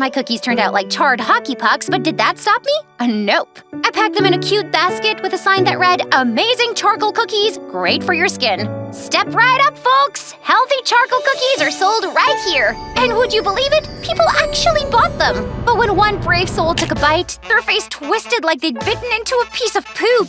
My cookies turned out like charred hockey pucks, but did that stop me? Nope. I packed them in a cute basket with a sign that read, "Amazing charcoal cookies, great for your skin." Step right up, folks! Healthy charcoal cookies are sold right here. And would you believe it? People actually bought them. But when one brave soul took a bite, their face twisted like they'd bitten into a piece of poop.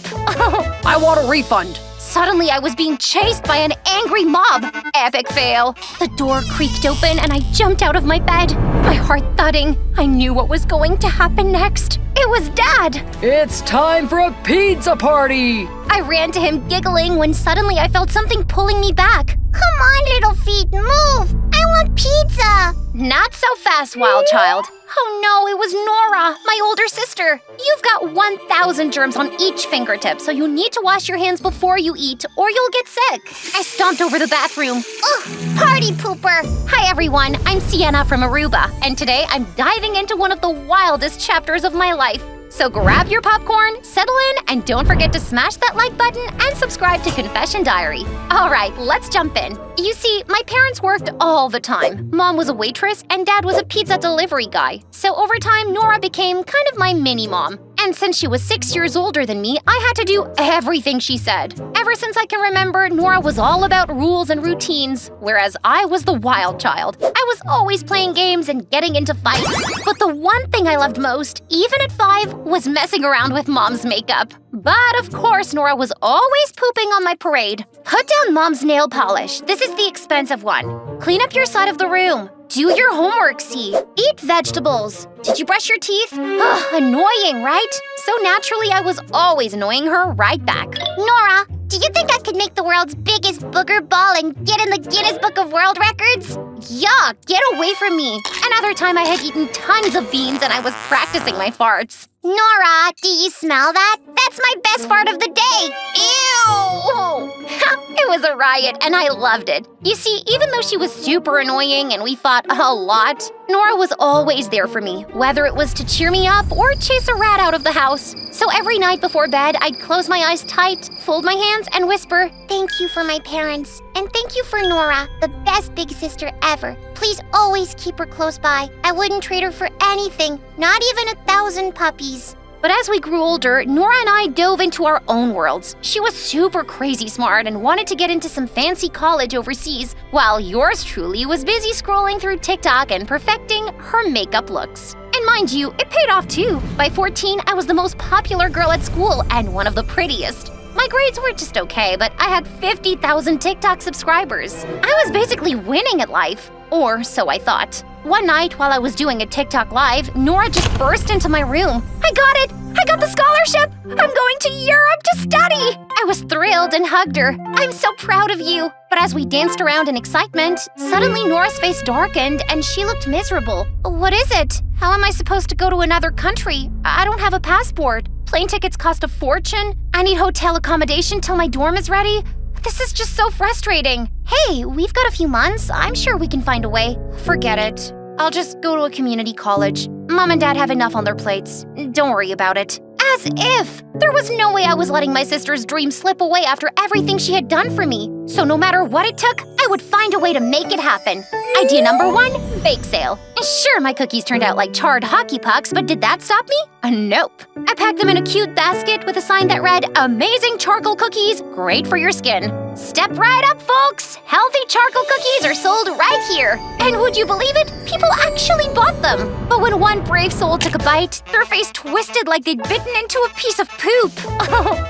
I want a refund. Suddenly, I was being chased by an angry mob. Epic fail. The door creaked open and I jumped out of my bed, my heart thudding. I knew what was going to happen next. It was Dad. It's time for a pizza party. I ran to him giggling when suddenly I felt something pulling me back. Come on, little feet, move! I want pizza! Not so fast, wild child. Oh no, it was Nora, my older sister. You've got 1,000 germs on each fingertip, so you need to wash your hands before you eat, or you'll get sick. I stomped over the bathroom. Ugh, party pooper! Hi everyone, I'm Sienna from Aruba, and today I'm diving into one of the wildest chapters of my life. So grab your popcorn, settle in, and don't forget to smash that like button and subscribe to Confession Diary. All right, let's jump in. You see, my parents worked all the time. Mom was a waitress and Dad was a pizza delivery guy. So over time, Nora became kind of my mini-mom. And since she was 6 years older than me, I had to do everything she said. Ever since I can remember, Nora was all about rules and routines, whereas I was the wild child. I was always playing games and getting into fights. But the one thing I loved most, even at 5, was messing around with Mom's makeup. But of course, Nora was always pooping on my parade. Put down Mom's nail polish. This is the expensive one. Clean up your side of the room. Do your homework, C. Eat vegetables. Did you brush your teeth? Ugh, annoying, right? So naturally, I was always annoying her right back. Nora, do you think I could make the world's biggest booger ball and get in the Guinness Book of World Records? Yuck, get away from me. Another time I had eaten tons of beans and I was practicing my farts. Nora, do you smell that? That's my best fart of the day. Ew! It was a riot and I loved it. You see, even though she was super annoying and we fought a lot, Nora was always there for me, whether it was to cheer me up or chase a rat out of the house. So every night before bed, I'd close my eyes tight, fold my hands, and whisper, "Thank you for my parents, and thank you for Nora, the best big sister ever. Please always keep her close by. I wouldn't trade her for anything, not even 1,000 puppies." But as we grew older, Nora and I dove into our own worlds. She was super crazy smart and wanted to get into some fancy college overseas, while yours truly was busy scrolling through TikTok and perfecting her makeup looks. And mind you, it paid off too. By 14, I was the most popular girl at school and one of the prettiest. My grades were just okay, but I had 50,000 TikTok subscribers. I was basically winning at life. Or so I thought. One night, while I was doing a TikTok live, Nora just burst into my room. "I got it! I got the scholarship! I'm going to Europe to study!" I was thrilled and hugged her. "I'm so proud of you!" But as we danced around in excitement, suddenly Nora's face darkened and she looked miserable. "What is it? How am I supposed to go to another country? I don't have a passport. Plane tickets cost a fortune. I need hotel accommodation till my dorm is ready. This is just so frustrating." "Hey, we've got a few months. I'm sure we can find a way." "Forget it. I'll just go to a community college. Mom and Dad have enough on their plates. Don't worry about it." As if! There was no way I was letting my sister's dream slip away after everything she had done for me. So no matter what it took, I would find a way to make it happen. Idea number 1, bake sale. Sure, my cookies turned out like charred hockey pucks, but did that stop me? Nope. I packed them in a cute basket with a sign that read, "Amazing charcoal cookies, great for your skin." Step right up, folks! Healthy charcoal cookies are sold right here. And would you believe it? People actually bought them. But when one brave soul took a bite, their face twisted like they'd bitten into a piece of poop.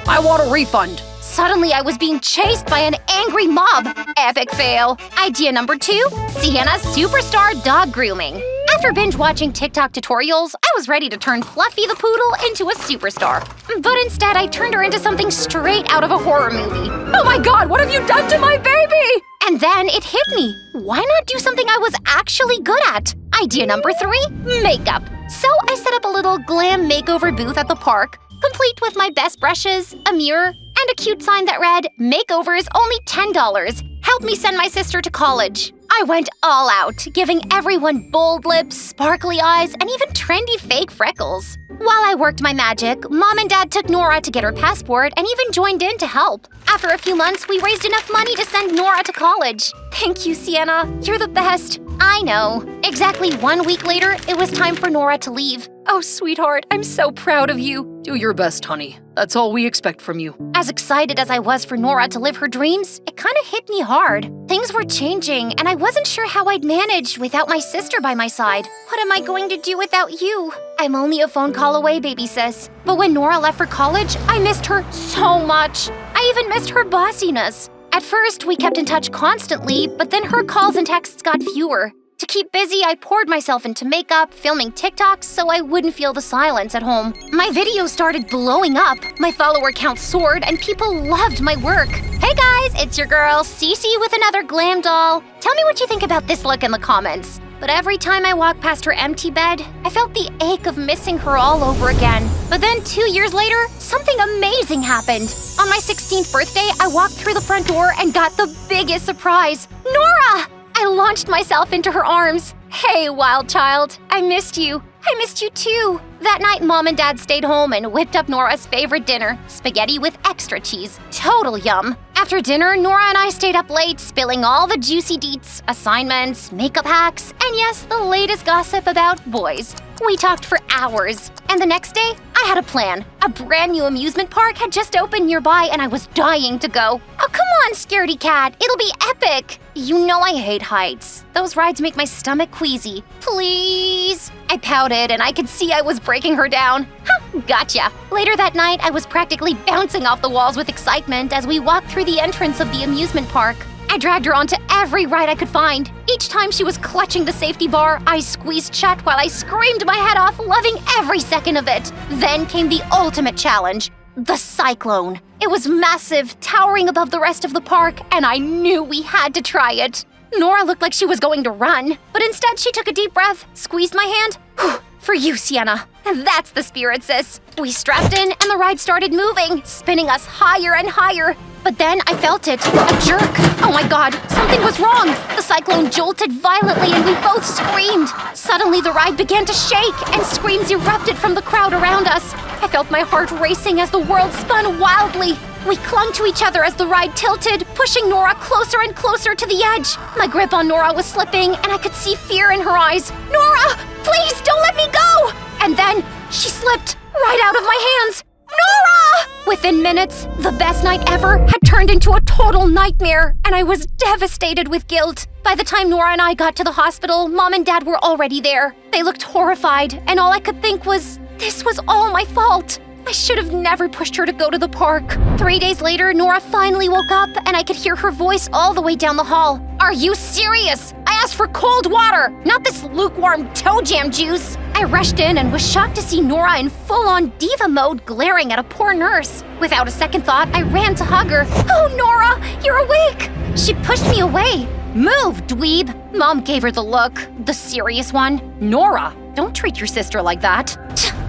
I want a refund. Suddenly, I was being chased by an angry mob. Epic fail. Idea number 2, Sienna's superstar dog grooming. After binge-watching TikTok tutorials, I was ready to turn Fluffy the poodle into a superstar. But instead, I turned her into something straight out of a horror movie. Oh my God, what have you done to my baby? And then it hit me. Why not do something I was actually good at? Idea number 3, makeup. So I set up a little glam makeover booth at the park, complete with my best brushes, a mirror, and a cute sign that read, "Makeover is only $10. Help me send my sister to college." I went all out, giving everyone bold lips, sparkly eyes, and even trendy fake freckles. While I worked my magic, Mom and Dad took Nora to get her passport and even joined in to help. After a few months, we raised enough money to send Nora to college. Thank you, Sienna. You're the best. I know. Exactly 1 week later, it was time for Nora to leave. Oh, sweetheart, I'm so proud of you. Do your best, honey. That's all we expect from you. As excited as I was for Nora to live her dreams, it kind of hit me hard. Things were changing, and I wasn't sure how I'd manage without my sister by my side. What am I going to do without you? I'm only a phone call away, baby sis. But when Nora left for college, I missed her so much. I even missed her bossiness. At first, we kept in touch constantly, but then her calls and texts got fewer. To keep busy, I poured myself into makeup, filming TikToks so I wouldn't feel the silence at home. My videos started blowing up, my follower count soared, and people loved my work. Hey guys, it's your girl, Cece with another glam doll. Tell me what you think about this look in the comments. But every time I walked past her empty bed, I felt the ache of missing her all over again. But then 2 years later, something amazing happened. On my 16th birthday, I walked through the front door and got the biggest surprise. Nora! I launched myself into her arms. Hey, wild child, I missed you. I missed you too. That night, Mom and Dad stayed home and whipped up Nora's favorite dinner, spaghetti with extra cheese. Total yum. After dinner, Nora and I stayed up late, spilling all the juicy deets, assignments, makeup hacks, and yes, the latest gossip about boys. We talked for hours. And the next day, I had a plan. A brand new amusement park had just opened nearby and I was dying to go. Oh, come on, scaredy cat. It'll be epic. You know I hate heights. Those rides make my stomach queasy. Please. I pouted and I could see I was breaking her down. Ha, gotcha. Later that night, I was practically bouncing off the walls with excitement as we walked through the entrance of the amusement park. I dragged her onto every ride I could find. Each time she was clutching the safety bar, eyes squeezed shut while I screamed my head off, loving every second of it. Then came the ultimate challenge, the cyclone. It was massive, towering above the rest of the park, and I knew we had to try it. Nora looked like she was going to run, but instead she took a deep breath, squeezed my hand. Whew, for you, Sienna. And that's the spirit, sis. We strapped in and the ride started moving, spinning us higher and higher. But then I felt it, a jerk. Oh my God, something was wrong. The cyclone jolted violently and we both screamed. Suddenly the ride began to shake and screams erupted from the crowd around us. I felt my heart racing as the world spun wildly. We clung to each other as the ride tilted, pushing Nora closer and closer to the edge. My grip on Nora was slipping and I could see fear in her eyes. Nora, please don't let me go! And then she slipped right out of my hands. Nora! Within minutes, the best night ever had turned into a total nightmare, and I was devastated with guilt. By the time Nora and I got to the hospital, Mom and Dad were already there. They looked horrified, and all I could think was, this was all my fault. I should have never pushed her to go to the park. 3 days later, Nora finally woke up, and I could hear her voice all the way down the hall. Are you serious? I asked for cold water, not this lukewarm toe jam juice. I rushed in and was shocked to see Nora in full-on diva mode glaring at a poor nurse. Without a second thought, I ran to hug her. Oh, Nora, you're awake! She pushed me away. Move, dweeb! Mom gave her the look, the serious one. Nora, don't treat your sister like that.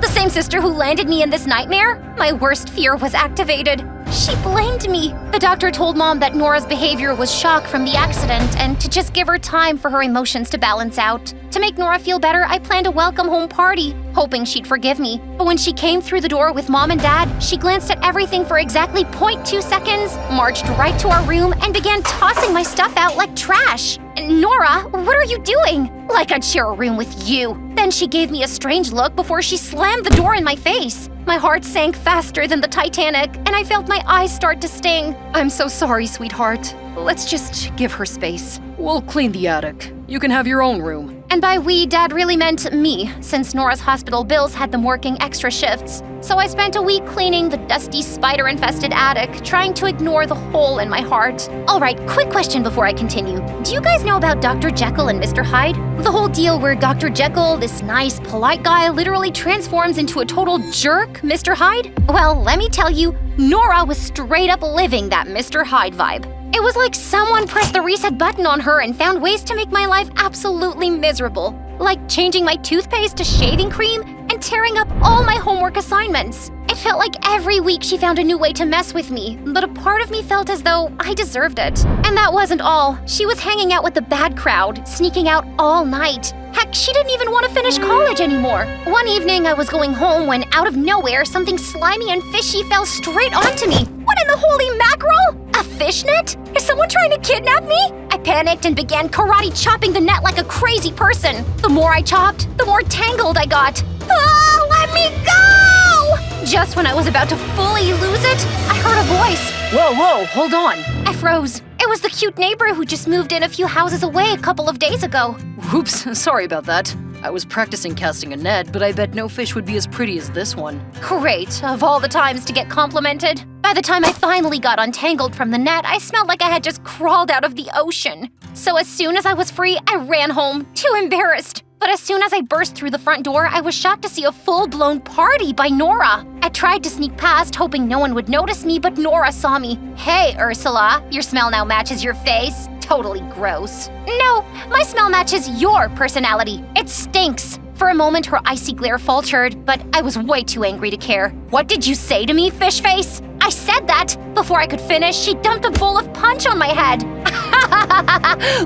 The same sister who landed me in this nightmare? My worst fear was activated. She blamed me. The doctor told Mom that Nora's behavior was shock from the accident and to just give her time for her emotions to balance out. To make Nora feel better, I planned a welcome home party, hoping she'd forgive me. But when she came through the door with Mom and Dad, she glanced at everything for exactly 0.2 seconds, marched right to our room, and began tossing my stuff out like trash. Nora, what are you doing? Like I'd share a room with you. Then she gave me a strange look before she slammed the door in my face. My heart sank faster than the Titanic, and I felt my eyes start to sting. I'm so sorry, sweetheart. Let's just give her space. We'll clean the attic. You can have your own room. And by we, Dad really meant me, since Nora's hospital bills had them working extra shifts. So I spent a week cleaning the dusty, spider-infested attic, trying to ignore the hole in my heart. Alright, quick question before I continue. Do you guys know about Dr. Jekyll and Mr. Hyde? The whole deal where Dr. Jekyll, this nice, polite guy, literally transforms into a total jerk, Mr. Hyde? Well, let me tell you, Nora was straight up living that Mr. Hyde vibe. It was like someone pressed the reset button on her and found ways to make my life absolutely miserable. Like changing my toothpaste to shaving cream and began tearing up all my homework assignments. It felt like every week she found a new way to mess with me, but a part of me felt as though I deserved it. And that wasn't all. She was hanging out with the bad crowd, sneaking out all night. Heck, she didn't even want to finish college anymore. One evening, I was going home when, out of nowhere, something slimy and fishy fell straight onto me. What in the holy mackerel? A fishnet? Is someone trying to kidnap me? I panicked and began karate chopping the net like a crazy person. The more I chopped, the more tangled I got. Oh, let me go! Just when I was about to fully lose it, I heard a voice. Whoa, hold on. I froze. It was the cute neighbor who just moved in a few houses away a couple of days ago. Oops, sorry about that. I was practicing casting a net, but I bet no fish would be as pretty as this one. Great, of all the times to get complimented. By the time I finally got untangled from the net, I smelled like I had just crawled out of the ocean. So as soon as I was free, I ran home, too embarrassed. But as soon as I burst through the front door, I was shocked to see a full-blown party by Nora. I tried to sneak past, hoping no one would notice me, but Nora saw me. Hey, Ursula, your smell now matches your face. Totally gross. No, my smell matches your personality. It stinks. For a moment, her icy glare faltered, but I was way too angry to care. What did you say to me, fish face? I said that. Before I could finish, she dumped a bowl of punch on my head.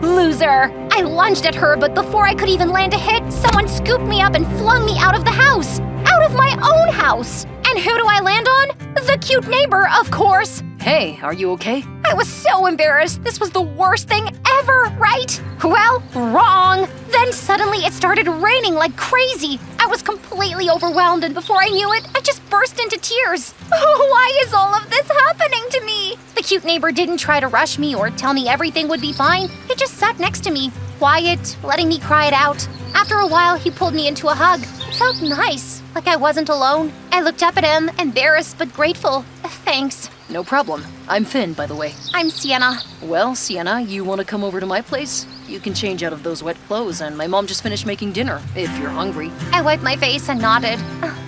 Loser. I lunged at her, but before I could even land a hit, someone scooped me up and flung me out of the house. Out of my own house. And who do I land on? The cute neighbor, of course. Hey, are you okay? I was so embarrassed. This was the worst thing ever, right? Well, wrong. Then suddenly it started raining like crazy. I was completely overwhelmed, and before I knew it, I just burst into tears. Why is all of this happening to me? The cute neighbor didn't try to rush me or tell me everything would be fine. He just sat next to me, quiet, letting me cry it out. After a while, he pulled me into a hug. It felt nice, like I wasn't alone. I looked up at him, embarrassed but grateful. Thanks. No problem. I'm Finn, by the way. I'm Sienna. Well, Sienna, you want to come over to my place? You can change out of those wet clothes, and my mom just finished making dinner, if you're hungry. I wiped my face and nodded.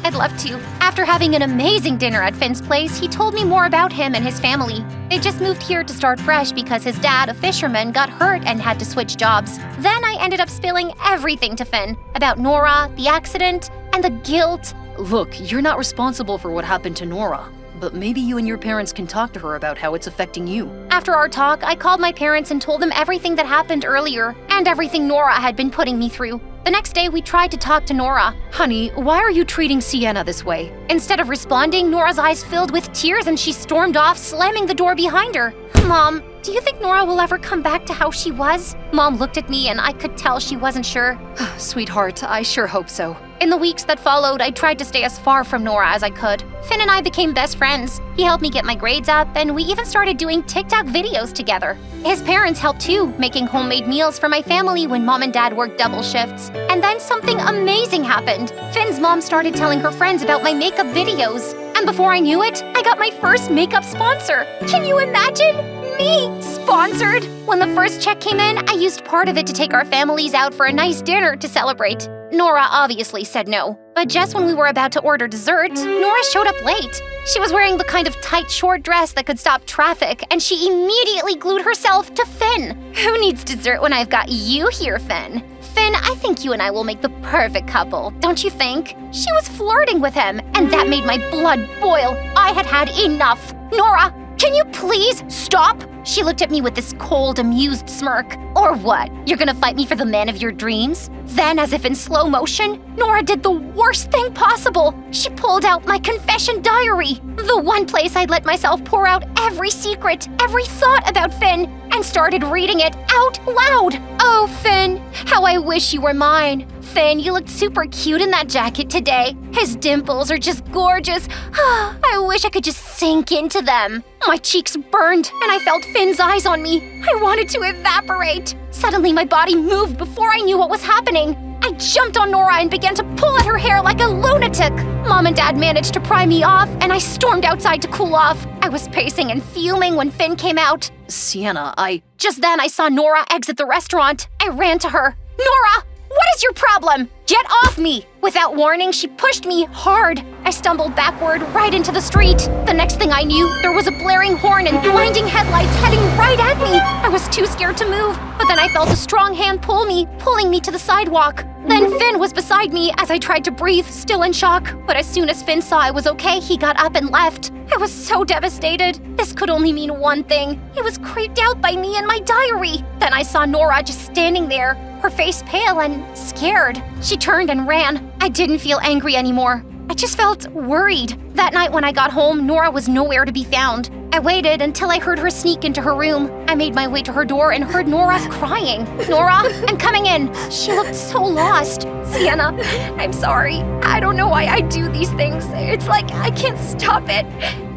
I'd love to. After having an amazing dinner at Finn's place, he told me more about him and his family. They just moved here to start fresh because his dad, a fisherman, got hurt and had to switch jobs. Then I ended up spilling everything to Finn about Nora, the accident, and the guilt. Look, you're not responsible for what happened to Nora. But maybe you and your parents can talk to her about how it's affecting you. After our talk, I called my parents and told them everything that happened earlier and everything Nora had been putting me through. The next day, we tried to talk to Nora. Honey, why are you treating Sienna this way? Instead of responding, Nora's eyes filled with tears and she stormed off, slamming the door behind her. Mom, do you think Nora will ever come back to how she was? Mom looked at me and I could tell she wasn't sure. Sweetheart, I sure hope so. In the weeks that followed, I tried to stay as far from Nora as I could. Finn and I became best friends. He helped me get my grades up, and we even started doing TikTok videos together. His parents helped too, making homemade meals for my family when Mom and Dad worked double shifts. And then something amazing happened. Finn's mom started telling her friends about my makeup videos. And before I knew it, I got my first makeup sponsor. Can you imagine? Me, sponsored! When the first check came in, I used part of it to take our families out for a nice dinner to celebrate. Nora obviously said no, but just when we were about to order dessert, Nora showed up late. She was wearing the kind of tight short dress that could stop traffic, and she immediately glued herself to Finn. Who needs dessert when I've got you here, Finn? Finn, I think you and I will make the perfect couple, don't you think? She was flirting with him, and that made my blood boil. I had had enough. Nora, can you please stop? She looked at me with this cold, amused smirk. Or what? You're gonna fight me for the man of your dreams? Then, as if in slow motion, Nora did the worst thing possible. She pulled out my confession diary, the one place I'd let myself pour out every secret, every thought about Finn, and started reading it out loud. Oh, Finn, how I wish you were mine. Finn, you looked super cute in that jacket today. His dimples are just gorgeous. I wish I could just sink into them. My cheeks burned, and I felt Finn's eyes on me. I wanted to evaporate. Suddenly, my body moved before I knew what was happening. I jumped on Nora and began to pull at her hair like a lunatic. Mom and Dad managed to pry me off, and I stormed outside to cool off. I was pacing and fuming when Finn came out. Sienna, Just then, I saw Nora exit the restaurant. I ran to her. Nora! What is your problem? Get off me! Without warning, she pushed me hard. I stumbled backward right into the street. The next thing I knew, there was a blaring horn and blinding headlights heading right at me. I was too scared to move, but But then I felt a strong hand pulling me to the sidewalk. Then Finn was beside me as I tried to breathe, still in shock. But as soon as Finn saw I was okay, he got up and left. I was so devastated. This could only mean one thing. He was creeped out by me and my diary. Then I saw Nora just standing there, her face pale and scared. She turned and ran. I didn't feel angry anymore. I just felt worried. That night when I got home, Nora was nowhere to be found. I waited until I heard her sneak into her room. I made my way to her door and heard Nora crying. Nora, I'm coming in. She looked so lost. Sienna, I'm sorry. I don't know why I do these things. It's like I can't stop it.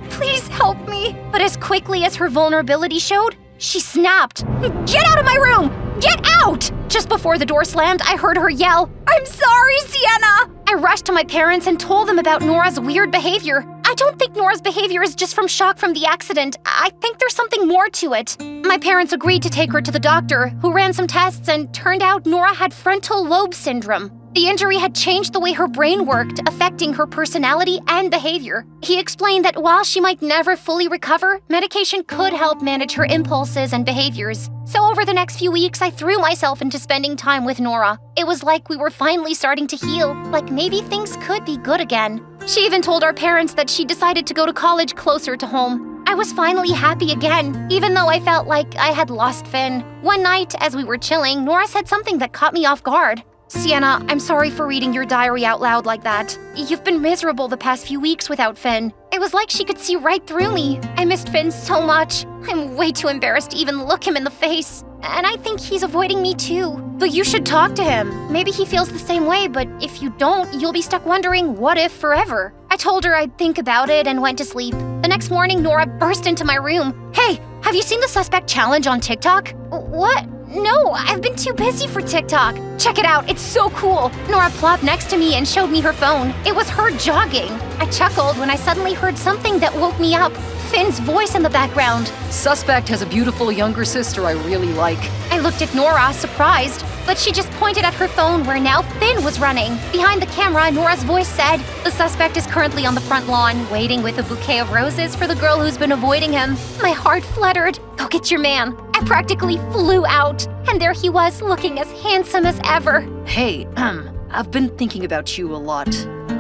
Please help me. But as quickly as her vulnerability showed, she snapped. Get out of my room! Get out! Just before the door slammed, I heard her yell, I'm sorry, Sienna! I rushed to my parents and told them about Nora's weird behavior. I don't think Nora's behavior is just from shock from the accident. I think there's something more to it. My parents agreed to take her to the doctor, who ran some tests and turned out Nora had frontal lobe syndrome. The injury had changed the way her brain worked, affecting her personality and behavior. He explained that while she might never fully recover, medication could help manage her impulses and behaviors. So over the next few weeks, I threw myself into spending time with Nora. It was like we were finally starting to heal, like maybe things could be good again. She even told our parents that she decided to go to college closer to home. I was finally happy again, even though I felt like I had lost Finn. One night, as we were chilling, Nora said something that caught me off guard. Sienna, I'm sorry for reading your diary out loud like that. You've been miserable the past few weeks without Finn. It was like she could see right through me. I missed Finn so much. I'm way too embarrassed to even look him in the face. And I think he's avoiding me too. But you should talk to him. Maybe he feels the same way, but if you don't, you'll be stuck wondering what if forever. I told her I'd think about it and went to sleep. The next morning, Nora burst into my room. Hey, have you seen the suspect challenge on TikTok? What? No, I've been too busy for TikTok. Check it out, it's so cool. Nora plopped next to me and showed me her phone. It was her jogging. I chuckled when I suddenly heard something that woke me up. Finn's voice in the background. Suspect has a beautiful younger sister I really like. I looked at Nora, surprised, but she just pointed at her phone where now Finn was running. Behind the camera, Nora's voice said, the suspect is currently on the front lawn, waiting with a bouquet of roses for the girl who's been avoiding him. My heart fluttered. Go get your man. I practically flew out, and there he was, looking as handsome as ever. Hey, I've been thinking about you a lot.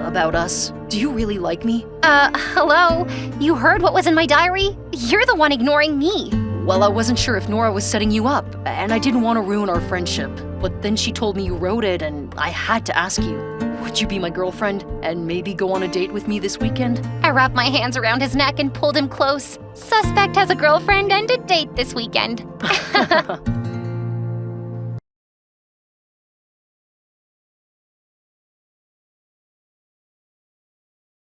About us. Do you really like me? Hello? You heard what was in my diary? You're the one ignoring me. Well, I wasn't sure if Nora was setting you up, and I didn't want to ruin our friendship. But then she told me you wrote it, and I had to ask you. Would you be my girlfriend, and maybe go on a date with me this weekend? I wrapped my hands around his neck and pulled him close. Suspect has a girlfriend and a date this weekend.